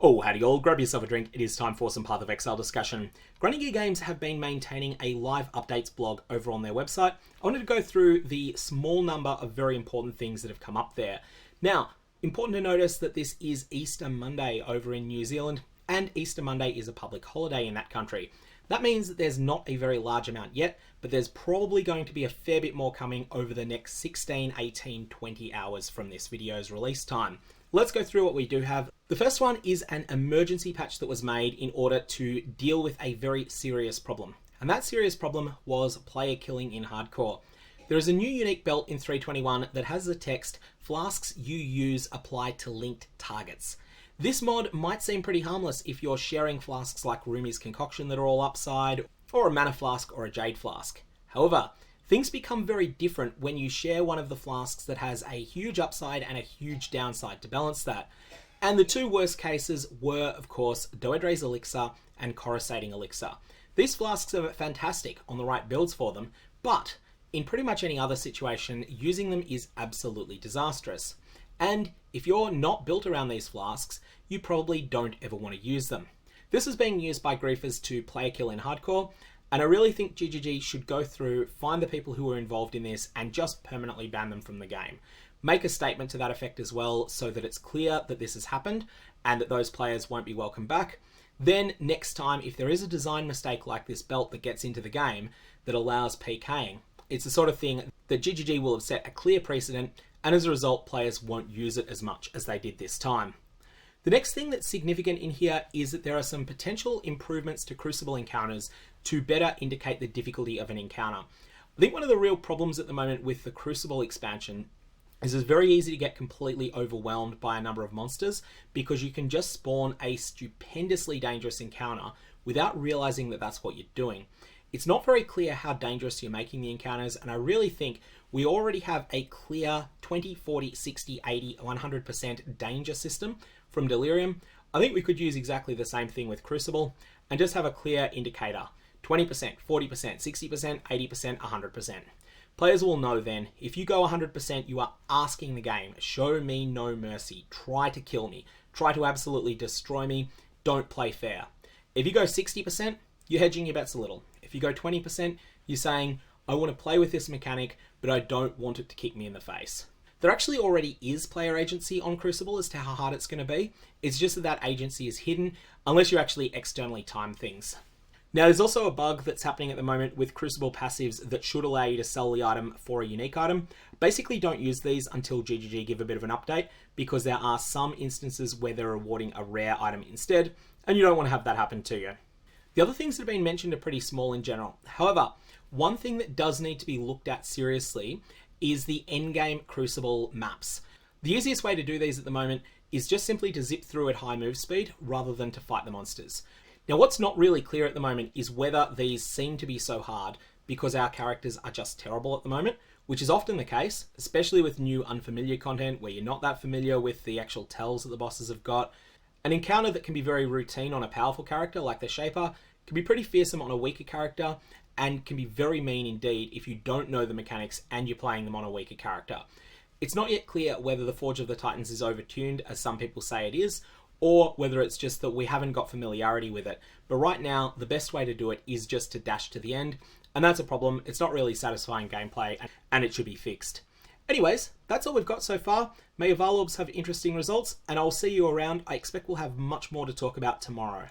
Oh, howdy all, grab yourself a drink, it is time for some PathOfExile discussion. Grinding Gear Games have been maintaining a live updates blog over on their website. I wanted to go through the small number of very important things that have come up there. Now, important to notice that this is Easter Monday over in New Zealand, and Easter Monday is a public holiday in that country. That means that there's not a very large amount yet, but there's probably going to be a fair bit more coming over the next 16, 18, 20 hours from this video's release time. Let's go through what we do have. The first one is an emergency patch that was made in order to deal with a very serious problem. And that serious problem was player killing in hardcore. There is a new unique belt in 3.21 that has the text, "Flasks you use apply to linked targets." This mod might seem pretty harmless if you're sharing flasks like Rumi's Concoction that are all upside, or a Mana Flask or a Jade Flask. However, things become very different when you share one of the flasks that has a huge upside and a huge downside to balance that. And the two worst cases were, of course, Doedre's Elixir and Coruscating Elixir. These flasks are fantastic on the right builds for them, but in pretty much any other situation, using them is absolutely disastrous. And if you're not built around these flasks, you probably don't ever want to use them. This is being used by griefers to player kill in hardcore, and I really think GGG should go through, find the people who are involved in this, and just permanently ban them from the game. Make a statement to that effect as well, so that it's clear that this has happened, and that those players won't be welcome back. Then, next time, if there is a design mistake like this belt that gets into the game that allows PKing, it's the sort of thing that GGG will have set a clear precedent, and as a result, players won't use it as much as they did this time. The next thing that's significant in here is that there are some potential improvements to Crucible encounters to better indicate the difficulty of an encounter. I think one of the real problems at the moment with the Crucible expansion is it's very easy to get completely overwhelmed by a number of monsters because you can just spawn a stupendously dangerous encounter without realizing that that's what you're doing. It's not very clear how dangerous you're making the encounters, and I really think we already have a clear 20, 40, 60, 80, 100% danger system from Delirium. I think we could use exactly the same thing with Crucible and just have a clear indicator. 20%, 40%, 60%, 80%, 100%. Players will know then, if you go 100%, you are asking the game, show me no mercy, try to kill me, try to absolutely destroy me, don't play fair. If you go 60%, you're hedging your bets a little. If you go 20%, you're saying, I want to play with this mechanic, but I don't want it to kick me in the face. There actually already is player agency on Crucible as to how hard it's going to be. It's just that that agency is hidden unless you actually externally time things. Now, there's also a bug that's happening at the moment with Crucible passives that should allow you to sell the item for a unique item. Basically, don't use these until GGG give a bit of an update, because there are some instances where they're rewarding a rare item instead, and you don't want to have that happen to you. The other things that have been mentioned are pretty small in general. However, one thing that does need to be looked at seriously is the endgame Crucible maps. The easiest way to do these at the moment is just simply to zip through at high move speed rather than to fight the monsters. Now, what's not really clear at the moment is whether these seem to be so hard because our characters are just terrible at the moment, which is often the case, especially with new unfamiliar content where you're not that familiar with the actual tells that the bosses have got. An encounter that can be very routine on a powerful character like the Shaper can be pretty fearsome on a weaker character, and can be very mean indeed if you don't know the mechanics and you're playing them on a weaker character. It's not yet clear whether the Forge of the Titans is overtuned, as some people say it is, or whether it's just that we haven't got familiarity with it. But right now, the best way to do it is just to dash to the end, and that's a problem. It's not really satisfying gameplay, and it should be fixed. Anyways, that's all we've got so far. May your Varlorbs have interesting results, and I'll see you around. I expect we'll have much more to talk about tomorrow.